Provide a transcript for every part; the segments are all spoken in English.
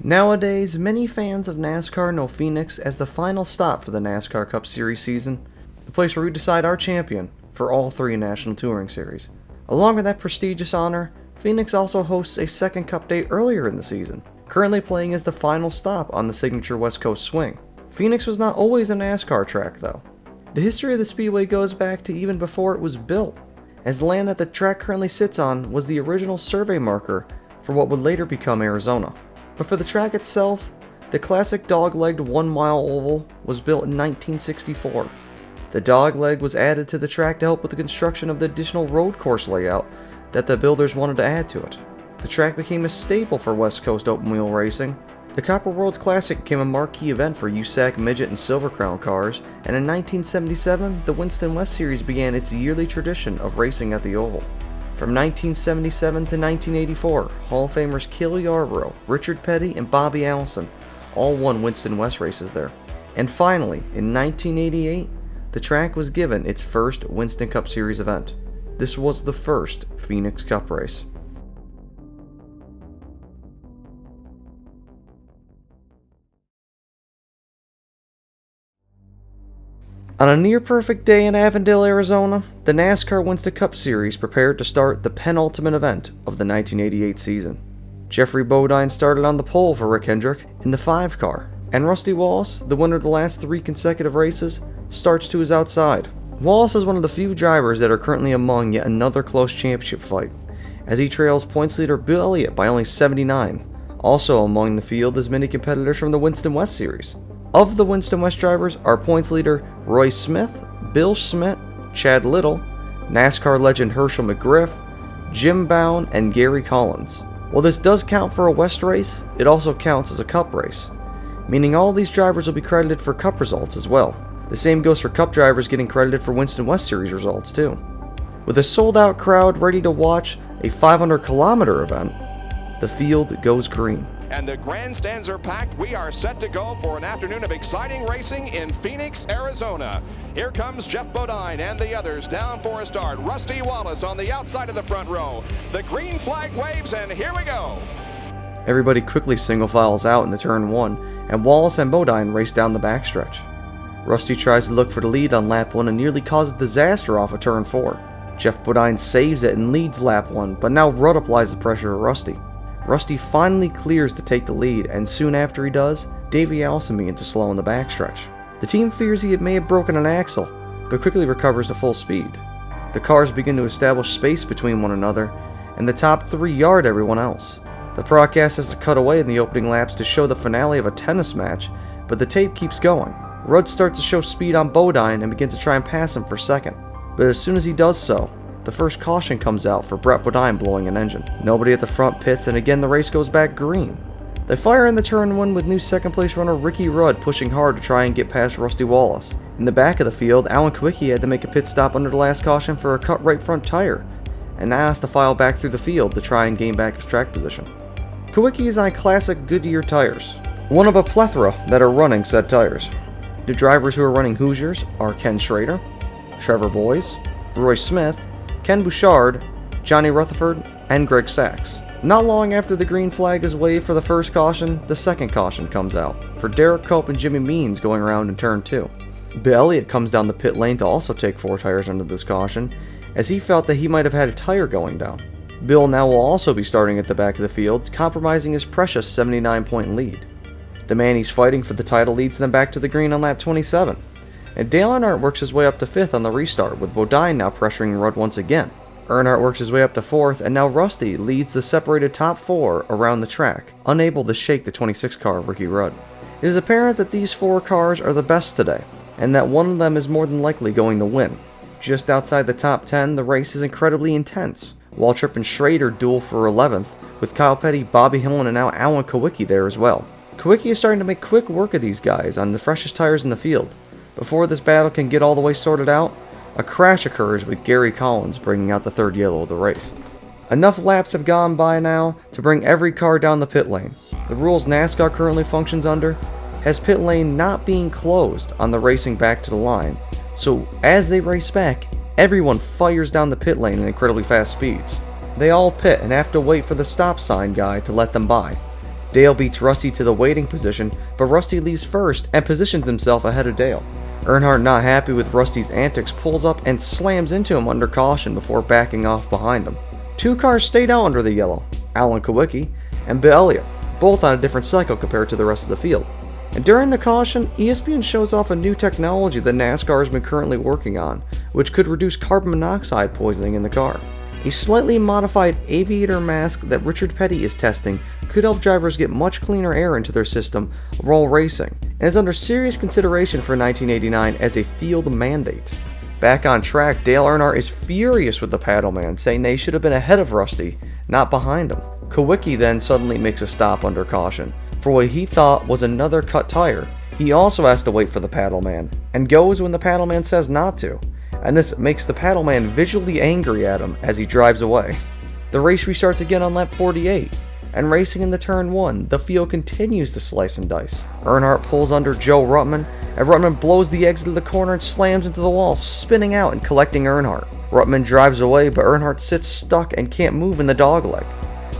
Nowadays, many fans of NASCAR know Phoenix as the final stop for the NASCAR Cup Series season, the place where we decide our champion for all three National Touring Series. Along with that prestigious honor, Phoenix also hosts a second Cup day earlier in the season, currently playing as the final stop on the signature West Coast swing. Phoenix was not always a NASCAR track though. The history of the speedway goes back to even before it was built, as the land that the track currently sits on was the original survey marker for what would later become Arizona. But for the track itself, the classic dog-legged 1-mile oval was built in 1964. The dogleg was added to the track to help with the construction of the additional road course layout that the builders wanted to add to it. The track became a staple for West Coast open-wheel racing. The Copper World Classic became a marquee event for USAC Midget and Silver Crown cars, and in 1977, the Winston West Series began its yearly tradition of racing at the oval. From 1977 to 1984, Hall of Famers Cale Yarborough, Richard Petty, and Bobby Allison all won Winston West races there. And finally, in 1988, the track was given its first Winston Cup Series event. This was the first Phoenix Cup race. On a near-perfect day in Avondale, Arizona, the NASCAR Winston Cup Series prepared to start the penultimate event of the 1988 season. Jeffrey Bodine started on the pole for Rick Hendrick in the 5 car, and Rusty Wallace, the winner of the last 3 consecutive races, starts to his outside. Wallace is one of the few drivers that are currently among yet another close championship fight, as he trails points leader Bill Elliott by only 79. Also among the field is many competitors from the Winston West Series. Of the Winston West drivers are points leader Roy Smith, Bill Schmidt, Chad Little, NASCAR legend Herschel McGriff, Jim Bown, and Gary Collins. While this does count for a West race, it also counts as a Cup race, meaning all these drivers will be credited for Cup results as well. The same goes for Cup drivers getting credited for Winston West Series results too. With a sold-out crowd ready to watch a 500-kilometer event, the field goes green. And the grandstands are packed. We are set to go for an afternoon of exciting racing in Phoenix, Arizona. Here comes Jeff Bodine and the others down for a start. Rusty Wallace on the outside of the front row. The green flag waves, and here we go. Everybody quickly single files out in the turn 1, and Wallace and Bodine race down the backstretch. Rusty tries to look for the lead on lap 1 and nearly causes disaster off of turn 4. Jeff Bodine saves it and leads lap 1, but now Rudd applies the pressure to Rusty. Rusty finally clears to take the lead, and soon after he does, Davey Allison begins to slow in the backstretch. The team fears he may have broken an axle, but quickly recovers to full speed. The cars begin to establish space between one another, and the top 3 yard everyone else. The broadcast has to cut away in the opening laps to show the finale of a tennis match, but the tape keeps going. Rudd starts to show speed on Bodine and begins to try and pass him for second, but as soon as he does so, the first caution comes out for Brett Bodine blowing an engine. Nobody at the front pits, and again the race goes back green. They fire in the turn 1 with new second place runner Ricky Rudd pushing hard to try and get past Rusty Wallace. In the back of the field, Alan Kulwicki had to make a pit stop under the last caution for a cut right front tire, and now has to file back through the field to try and gain back his track position. Kulwicki is on classic Goodyear tires, one of a plethora that are running said tires. The drivers who are running Hoosiers are Ken Schrader, Trevor Boyes, Roy Smith, Ken Bouchard, Johnny Rutherford, and Greg Sachs. Not long after the green flag is waved for the first caution, the second caution comes out, for Derek Cope and Jimmy Means going around in turn 2. Bill Elliott comes down the pit lane to also take 4 tires under this caution, as he felt that he might have had a tire going down. Bill now will also be starting at the back of the field, compromising his precious 79-point lead. The man he's fighting for the title leads them back to the green on lap 27. And Dale Earnhardt works his way up to 5th on the restart, with Bodine now pressuring Rudd once again. Earnhardt works his way up to 4th, and now Rusty leads the separated top 4 around the track, unable to shake the 26 car of Ricky Rudd. It is apparent that these 4 cars are the best today, and that one of them is more than likely going to win. Just outside the top 10, the race is incredibly intense. Waltrip and Schrader duel for 11th, with Kyle Petty, Bobby Hillin, and now Alan Kulwicki there as well. Kulwicki is starting to make quick work of these guys on the freshest tires in the field. Before this battle can get all the way sorted out, a crash occurs with Gary Collins bringing out the 3rd yellow of the race. Enough laps have gone by now to bring every car down the pit lane. The rules NASCAR currently functions under has pit lane not being closed on the racing back to the line, so as they race back, everyone fires down the pit lane at incredibly fast speeds. They all pit and have to wait for the stop sign guy to let them by. Dale beats Rusty to the waiting position, but Rusty leaves first and positions himself ahead of Dale. Earnhardt, not happy with Rusty's antics, pulls up and slams into him under caution before backing off behind him. 2 cars stayed out under the yellow, Alan Kulwicki and Bill Elliott, both on a different cycle compared to the rest of the field. And during the caution, ESPN shows off a new technology that NASCAR has been currently working on, which could reduce carbon monoxide poisoning in the car. A slightly modified aviator mask that Richard Petty is testing could help drivers get much cleaner air into their system while racing, and is under serious consideration for 1989 as a field mandate. Back on track, Dale Earnhardt is furious with the paddleman, saying they should have been ahead of Rusty, not behind him. Kulwicki then suddenly makes a stop under caution for what he thought was another cut tire. He also has to wait for the paddleman, and goes when the paddleman says not to, and this makes the paddleman visually angry at him as he drives away. The race restarts again on lap 48, and racing in the turn 1, the field continues to slice and dice. Earnhardt pulls under Joe Ruttman, and Ruttman blows the exit of the corner and slams into the wall, spinning out and collecting Earnhardt. Ruttman drives away, but Earnhardt sits stuck and can't move in the dogleg.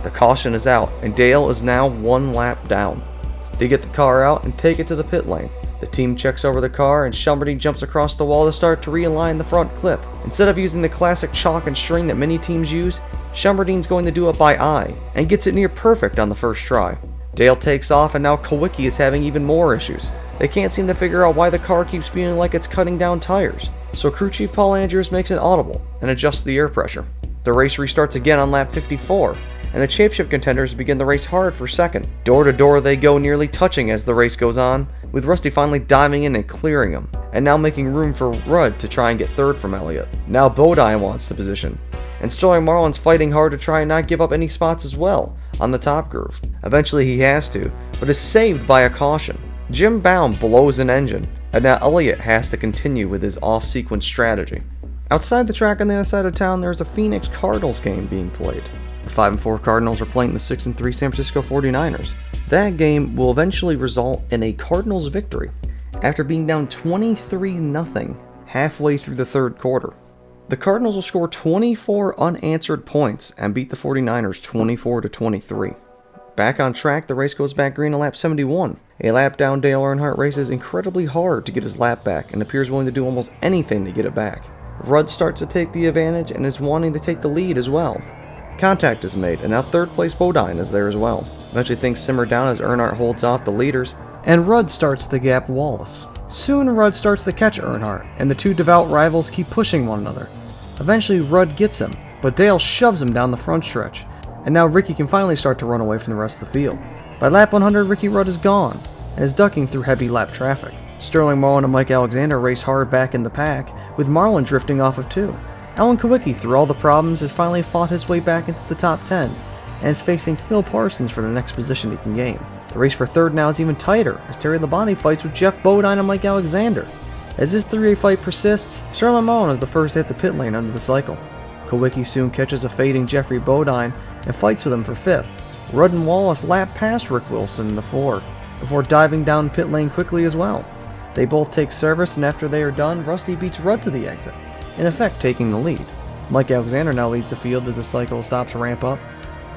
The caution is out, and Dale is now 1 lap down. They get the car out and take it to the pit lane. The team checks over the car, and Shelmerdine jumps across the wall to start to realign the front clip. Instead of using the classic chalk and string that many teams use, Shelmerdine's going to do it by eye, and gets it near perfect on the first try. Dale takes off, and now Kulwicki is having even more issues. They can't seem to figure out why the car keeps feeling like it's cutting down tires, so crew chief Paul Andrews makes it audible and adjusts the air pressure. The race restarts again on lap 54, and the championship contenders begin the race hard for second. Door to door they go, nearly touching as the race goes on, with Rusty finally diving in and clearing him, and now making room for Rudd to try and get third from Elliott. Now Bodine wants the position, and Sterling Marlin's fighting hard to try and not give up any spots as well on the top groove. Eventually he has to, but is saved by a caution. Jim Baum blows an engine, and now Elliott has to continue with his off-sequence strategy. Outside the track on the other side of town, there's a Phoenix Cardinals game being played. The 5-4 Cardinals are playing the 6-3 San Francisco 49ers. That game will eventually result in a Cardinals victory after being down 23-0 halfway through the third quarter. The Cardinals will score 24 unanswered points and beat the 49ers 24-23. Back on track, the race goes back green at lap 71. A lap down, Dale Earnhardt races incredibly hard to get his lap back and appears willing to do almost anything to get it back. Rudd starts to take the advantage and is wanting to take the lead as well. Contact is made, and now third place Bodine is there as well. Eventually things simmer down as Earnhardt holds off the leaders, and Rudd starts to gap Wallace. Soon Rudd starts to catch Earnhardt, and the two devout rivals keep pushing one another. Eventually Rudd gets him, but Dale shoves him down the front stretch, and now Ricky can finally start to run away from the rest of the field. By lap 100, Ricky Rudd is gone, and is ducking through heavy lap traffic. Sterling Marlin and Mike Alexander race hard back in the pack, with Marlin drifting off of 2. Alan Kulwicki, through all the problems, has finally fought his way back into the top 10, and is facing Phil Parsons for the next position he can gain. The race for third now is even tighter, as Terry Labonte fights with Jeff Bodine and Mike Alexander. As this three-way fight persists, Sterling Marlin is the first to hit the pit lane under the cycle. Kulwicki soon catches a fading Jeffrey Bodine and fights with him for 5th. Rudd and Wallace lap past Rick Wilson in the 4, before diving down pit lane quickly as well. They both take service, and after they are done, Rusty beats Rudd to the exit, in effect taking the lead. Mike Alexander now leads the field as the cycle stops to ramp up,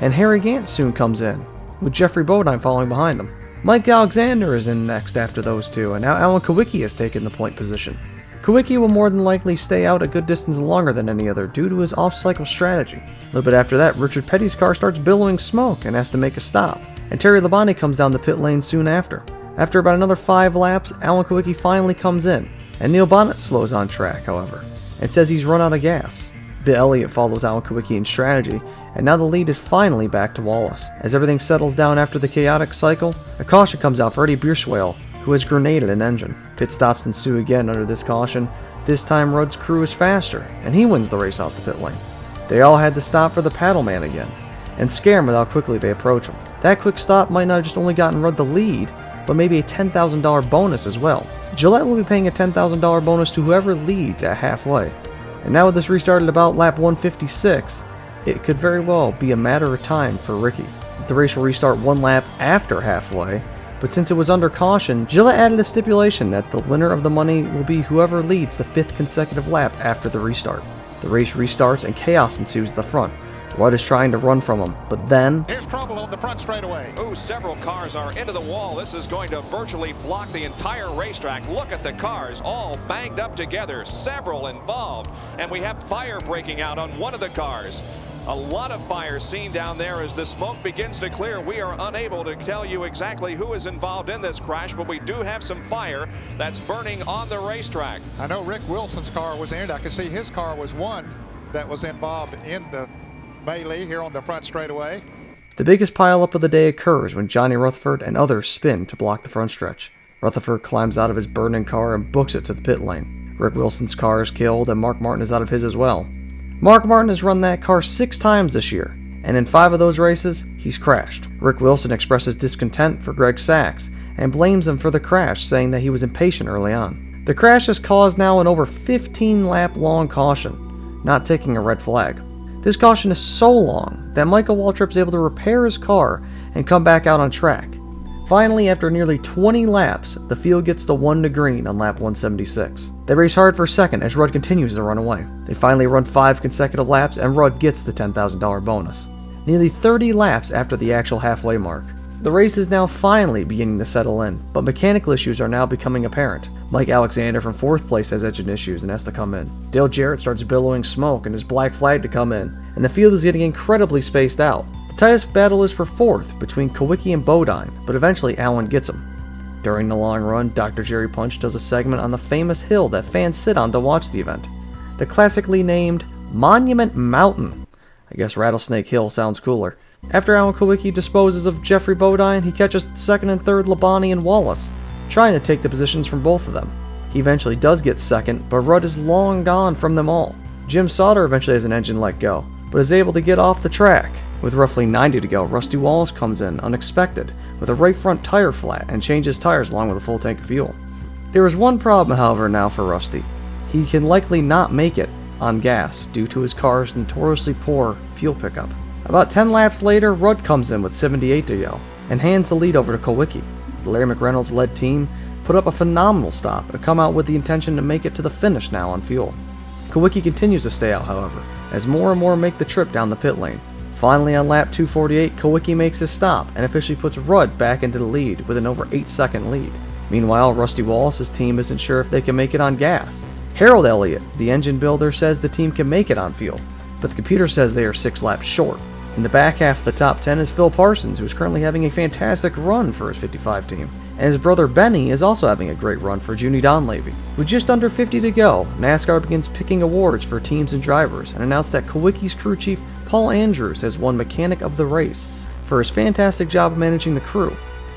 and Harry Gant soon comes in, with Jeffrey Bodine following behind them. Mike Alexander is in next after those two, and now Alan Kulwicki has taken the point position. Kulwicki will more than likely stay out a good distance longer than any other due to his off-cycle strategy. A little bit after that, Richard Petty's car starts billowing smoke and has to make a stop, and Terry Labonte comes down the pit lane soon after. After about another 5 laps, Alan Kulwicki finally comes in, and Neil Bonnet slows on track, however, and says he's run out of gas. Bill Elliott follows Alan Kulwicki in strategy, and now the lead is finally back to Wallace. As everything settles down after the chaotic cycle, a caution comes out for Eddie Bierswale, who has grenaded an engine. Pit stops ensue again under this caution. This time Rudd's crew is faster, and he wins the race off the pit lane. They all had to stop for the paddleman again, and scare him with how quickly they approach him. That quick stop might not have just only gotten Rudd the lead, but maybe a $10,000 bonus as well. Gillette will be paying a $10,000 bonus to whoever leads at halfway. And now with this restart at about lap 156, it could very well be a matter of time for Ricky. The race will restart 1 lap after halfway, but since it was under caution, Gillette added a stipulation that the winner of the money will be whoever leads the 5th consecutive lap after the restart. The race restarts and chaos ensues at the front. Rudd is trying to run from him, but then Here's trouble on the front straightaway. Ooh, several cars are into the wall. This is going to virtually block the entire racetrack. Look at the cars all banged up together, several involved. And we have fire breaking out on one of the cars. A lot of fire seen down there as the smoke begins to clear. We are unable to tell you exactly who is involved in this crash, but we do have some fire that's burning on the racetrack. I know Rick Wilson's car was in it. I can see his car was one that was involved in the melee here on the front straightaway. The biggest pileup of the day occurs when Johnny Rutherford and others spin to block the front stretch. Rutherford climbs out of his burning car and books it to the pit lane. Rick Wilson's car is killed and Mark Martin is out of his as well. Mark Martin has run that car 6 times this year, and in 5 of those races, he's crashed. Rick Wilson expresses discontent for Greg Sachs and blames him for the crash, saying that he was impatient early on. The crash has caused now an over 15-lap long caution, not taking a red flag. This caution is so long that Michael Waltrip is able to repair his car and come back out on track. Finally, after nearly 20 laps, the field gets the 1 to green on lap 176. They race hard for second as Rudd continues to run away. They finally run 5 consecutive laps and Rudd gets the $10,000 bonus. Nearly 30 laps after the actual halfway mark. The race is now finally beginning to settle in, but mechanical issues are now becoming apparent. Mike Alexander from 4th place has engine issues and has to come in. Dale Jarrett starts billowing smoke and is black flagged to come in, and the field is getting incredibly spaced out. The tightest battle is for 4th between Kulwicki and Bodine, but eventually Allen gets him. During the long run, Dr. Jerry Punch does a segment on the famous hill that fans sit on to watch the event. The classically named Monument Mountain. I guess Rattlesnake Hill sounds cooler. After Alan Kulwicki disposes of Jeffrey Bodine, he catches 2nd and 3rd Labonte and Wallace, trying to take the positions from both of them. He eventually does get 2nd, but Rudd is long gone from them all. Jim Sauter eventually has an engine let go, but is able to get off the track. With roughly 90 to go, Rusty Wallace comes in unexpected with a right front tire flat and changes tires along with a full tank of fuel. There is one problem, however, now for Rusty. He can likely not make it on gas due to his car's notoriously poor fuel pickup. About 10 laps later, Rudd comes in with 78 to go and hands the lead over to Kulwicki. The Larry McReynolds led team put up a phenomenal stop and come out with the intention to make it to the finish now on fuel. Kulwicki continues to stay out, however, as more and more make the trip down the pit lane. Finally, on lap 248, Kulwicki makes his stop and officially puts Rudd back into the lead with an over 8-second lead. Meanwhile, Rusty Wallace's team isn't sure if they can make it on gas. Harold Elliott, the engine builder, says the team can make it on fuel, but the computer says they are 6 laps short. In the back half of the top 10 is Phil Parsons, who is currently having a fantastic run for his 55 team. And his brother Benny is also having a great run for Junie Donlavey. With just under 50 to go, NASCAR begins picking awards for teams and drivers and announced that Kulwicki's crew chief Paul Andrews has won Mechanic of the Race for his fantastic job of managing the crew.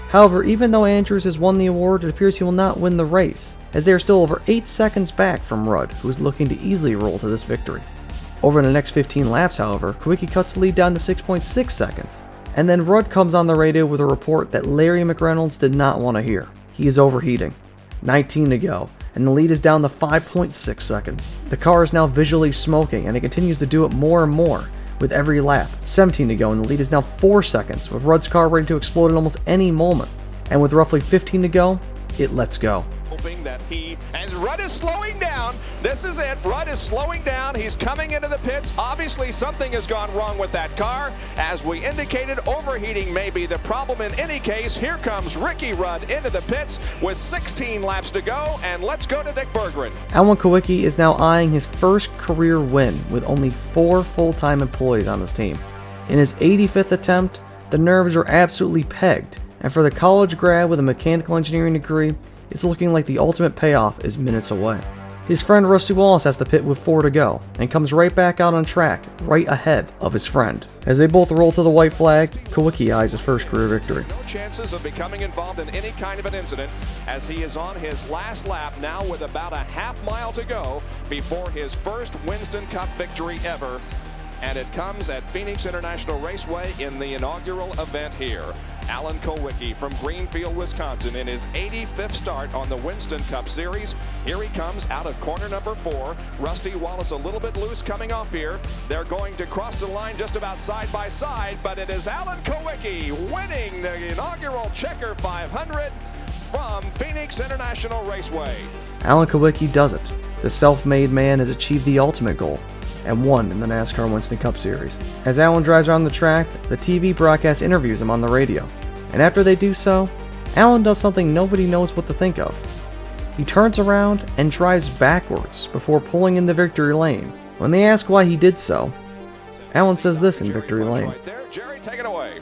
However, even though Andrews has won the award, it appears he will not win the race, as they are still over 8 seconds back from Rudd, who is looking to easily roll to this victory. Over the next 15 laps, however, Kulwicki cuts the lead down to 6.6 seconds, and then Rudd comes on the radio with a report that Larry McReynolds did not want to hear. He is overheating. 19 to go, and the lead is down to 5.6 seconds. The car is now visually smoking, and it continues to do it more and more with every lap. 17 to go, and the lead is now 4 seconds, with Rudd's car ready to explode at almost any moment. And with roughly 15 to go, it lets go. Hoping that and Rudd is slowing down. This is it. Rudd is slowing down. He's coming into the pits. Obviously, something has gone wrong with that car. As we indicated, overheating may be the problem in any case. Here comes Ricky Rudd into the pits with 16 laps to go, and let's go to Dick Berggren. Alan Kulwicki is now eyeing his first career win with only 4 full-time employees on his team. In his 85th attempt, the nerves are absolutely pegged, and for the college grad with a mechanical engineering degree, it's looking like the ultimate payoff is minutes away. His friend Rusty Wallace has to pit with 4 to go, and comes right back out on track, right ahead of his friend. As they both roll to the white flag, Kulwicki eyes his first career victory. No chances of becoming involved in any kind of an incident, as he is on his last lap now with about a half mile to go before his first Winston Cup victory ever. And it comes at Phoenix International Raceway in the inaugural event here. Alan Kulwicki from Greenfield, Wisconsin, in his 85th start on the Winston Cup Series. Here he comes out of corner number 4. Rusty Wallace a little bit loose coming off here. They're going to cross the line just about side by side, but it is Alan Kulwicki winning the inaugural Checker 500 from Phoenix International Raceway. Alan Kulwicki does it. The self-made man has achieved the ultimate goal, and won in the NASCAR Winston Cup Series. As Alan drives around the track, the TV broadcast interviews him on the radio, and after they do so, Alan does something nobody knows what to think of. He turns around and drives backwards before pulling in the victory lane. When they ask why he did so, Alan says this in victory lane. Jerry, take it away.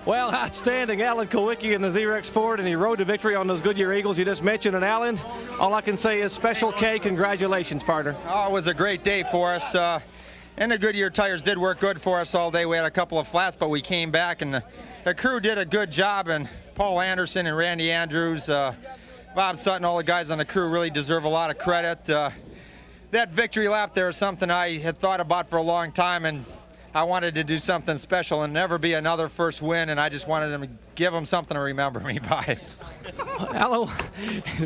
Well, outstanding. Alan Kulwicki in the Z-Rex Ford, and he rode to victory on those Goodyear Eagles you just mentioned. And Alan, all I can say is Special K, congratulations, partner. Oh, it was a great day for us. And the Goodyear tires did work good for us all day. We had a couple of flats, but we came back, and the crew did a good job. And Paul Anderson and Randy Andrews, Bob Sutton, all the guys on the crew really deserve a lot of credit. That victory lap there is something I had thought about for a long time, and I wanted to do something special and never be another first win, and I just wanted them to give them something to remember me by. Alan,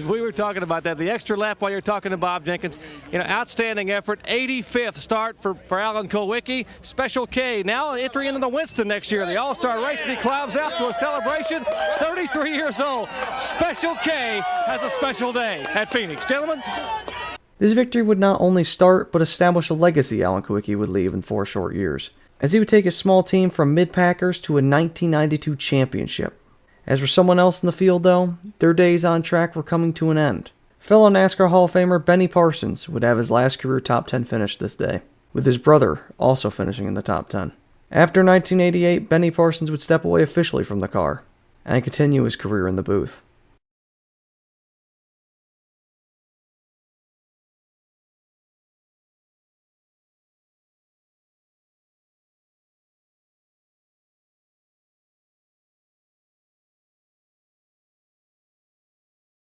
we were talking about that. The extra lap while you're talking to Bob Jenkins. Outstanding effort. 85th start for Alan Kulwicki. Special K now entering into the Winston next year. The All-Star race, he climbs out to a celebration. 33 years old. Special K has a special day at Phoenix. Gentlemen. This victory would not only start, but establish a legacy Alan Kulwicki would leave in 4 short years, as he would take his small team from mid-packers to a 1992 championship. As for someone else in the field, though, their days on track were coming to an end. Fellow NASCAR Hall of Famer Benny Parsons would have his last career top 10 finish this day, with his brother also finishing in the top 10. After 1988, Benny Parsons would step away officially from the car and continue his career in the booth.